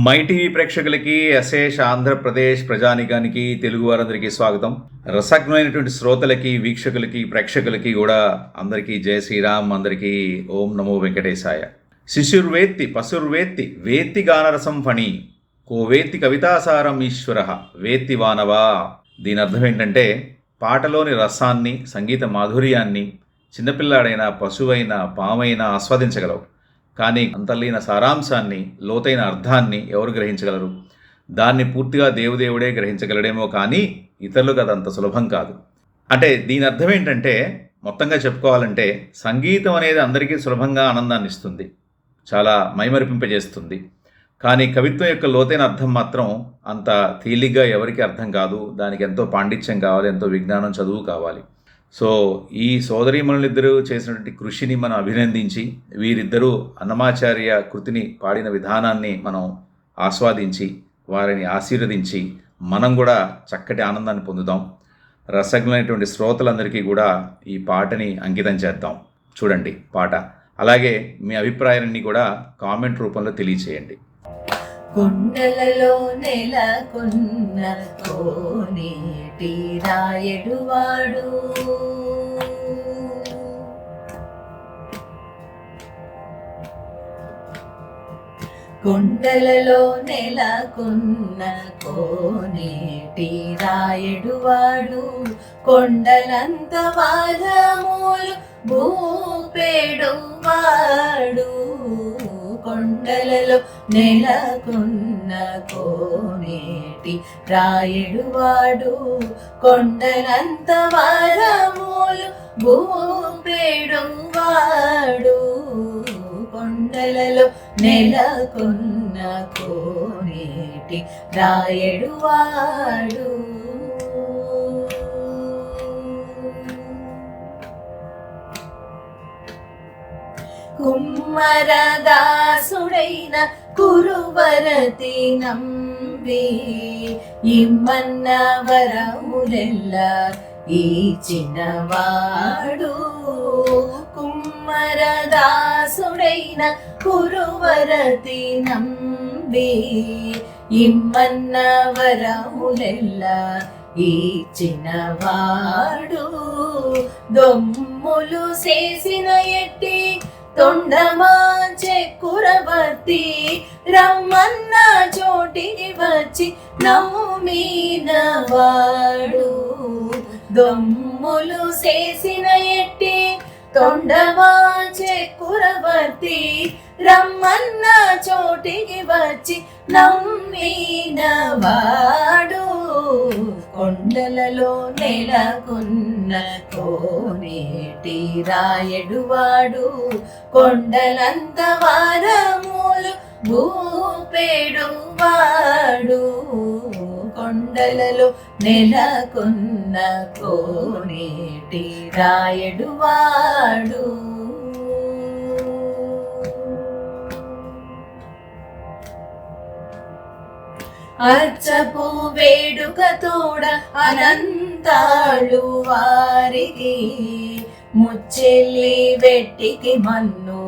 My TV ప్రేక్షకులకి అశేష ఆంధ్రప్రదేశ్ ప్రజానికానికి తెలుగు వారందరికీ స్వాగతం. రసజ్ఞమైనటువంటి శ్రోతలకి, వీక్షకులకి, ప్రేక్షకులకి కూడా అందరికీ జయ శ్రీరామ్. అందరికీ ఓం నమో వెంకటేశాయ. శిశుర్వేత్తి పశుర్వేత్తి వేత్తి గానరసం ఫణి కోవేత్తి కవితాసారం ఈశ్వర వేత్తి వానవా. దీని అర్థం ఏంటంటే పాటలోని రసాన్ని, సంగీత మాధుర్యాన్ని చిన్నపిల్లాడైనా, పశువైనా, పామైనా ఆస్వాదించగలవు. కానీ అంతర్లీన సారాంశాన్ని, లోతైన అర్థాన్ని ఎవరు గ్రహించగలరు? దాన్ని పూర్తిగా దేవుడే గ్రహించగలడేమో, కానీ ఇతరులకు అది అంత సులభం కాదు. అంటే దీని అర్థం ఏంటంటే, మొత్తంగా చెప్పుకోవాలంటే సంగీతం అనేది అందరికీ సులభంగా ఆనందాన్ని ఇస్తుంది, చాలా మైమరిపింపజేస్తుంది. కానీ కవిత్వం యొక్క లోతైన అర్థం మాత్రం అంత తేలిగ్గా ఎవరికి అర్థం కాదు. దానికి ఎంతో పాండిత్యం కావాలి, ఎంతో విజ్ఞానం, చదువు కావాలి. సో ఈ సోదరీమణులిద్దరూ చేసినటువంటి కృషిని మనం అభినందించి, వీరిద్దరూ అన్నమాచార్య కృతిని పాడిన విధానాన్ని మనం ఆస్వాదించి, వారిని ఆశీర్వదించి మనం కూడా చక్కటి ఆనందాన్ని పొందుదాం. రసజ్ఞమైనటువంటి శ్రోతలందరికీ కూడా ఈ పాటని అంకితం చేద్దాం. చూడండి పాట. అలాగే మీ అభిప్రాయాన్ని కూడా కామెంట్ రూపంలో తెలియచేయండి. కొండలలో నెలకొన్న కోనేటి రాయడువాడు, కొండలలో నెలకొన్న కోనేటి రాయడువాడు, కొండలంత వారములు భూపేడువాడు, కొండలలో నెలకొన్న కోనేటి రాయడువాడు, కొండలంత వారములు భూపేడువాడు, కొండలలో నెలకొన్న కోనేటి రాయడువాడు. కుమ్మరదాసుడైన కురువరతి నంబి ఇమ్మన్న వరములెల్ల ఈచినవాడు, కుమ్మరదాసుడైన కురువరతి నంబి ఇమ్మన్న వరములెల్ల ఈచినవాడు, దొమ్ములు చేసిన ఎట్టి తొండమాంచె కురవర్తి రమ్మన్న చోటికి వచ్చి నమ్మినవాడు, దొమ్ములు చేసిన ఎట్టి తొండమాంచె కురవర్తి రమ్మన్న చోటికి వచ్చి నమ్మినవాడు, కొండలలో నెలకొన్న కోనేటి రాయడువాడు, కొండలంత వారములు భూపేడువాడు, కొండలలో నెలకొన్న కోనేటి రాయడువాడు. అర్చపు వేడుక తోడ అనంతాళు వారికి ముచ్చెల్లి వెట్టికి మన్ను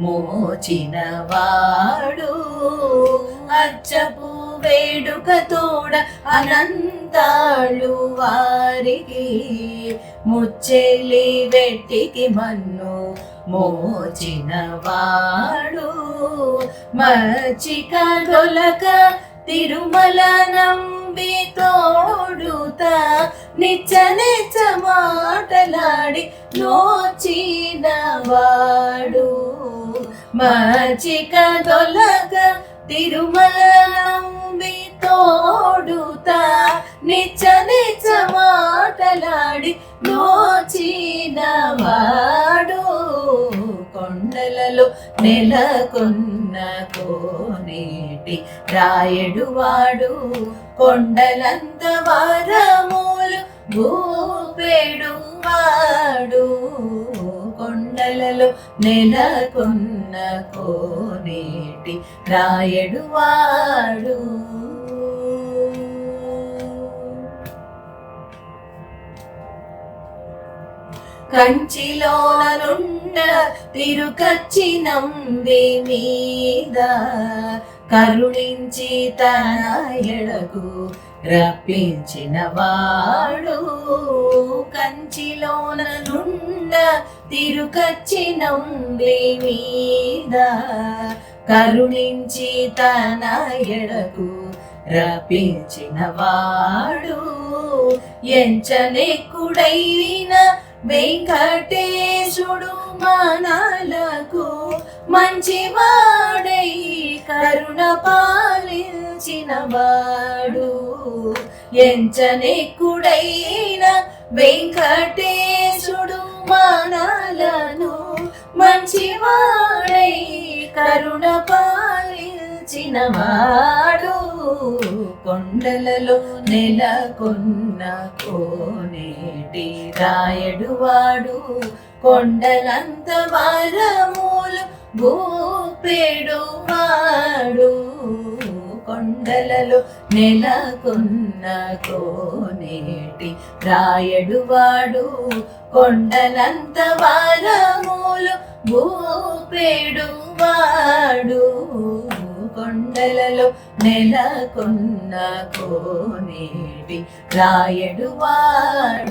మోచినవాడు, అర్చపు వేడుక తోడ అనంతాళు వారికి ముచ్చెల్లి వెట్టికి మన్ను మోచినవాడు, మచ్చిక దొలక తిరుమల నంబి తోడుతా నిచ్చ నిచ్చ మాటలాడి నోచినవాడు, మచ్చిక దొలక తిరుమల నంబి తోడుతా నిచ్చ నిచ్చ మాటలాడి నోచినవాడు, కొండలలో నెలకొన్న కోనేటి రాయడువాడు, కొండలంత వారములు భూపేడువాడు, కొండలలో నెలకొన్న కోనేటి రాయడువాడు. కంచిలోనుండ తిరుకచ్చి నంబి మీద కరుణించి తన ఎడకు రప్పించిన వాడు కంచిలోన నుండ తిరుకచ్చిన మీద కరుణించి తన ఎడకు రప్పించిన వాడు ఎంచనెక్కుడైన వెంకటేశుడు మనలకు మంచివాడై కరుణ పాలించిన వాడు ఎంచనెక్కుడైన వెంకటేశుడు మనలను మంచివాడై కరుణ పాలించిన వాడు కొండలలో నెలకొన్న కోనేటి రాయడు వాడు కొండలంత వరములు భూపెడు వాడు కొండలలో నెలకొన్న కోనేటి రాయడు వాడు కొండలంత వరములు భూపెడు వాడు కొండలలో నెలకొన్న కోనేటి రాయడు వాడు.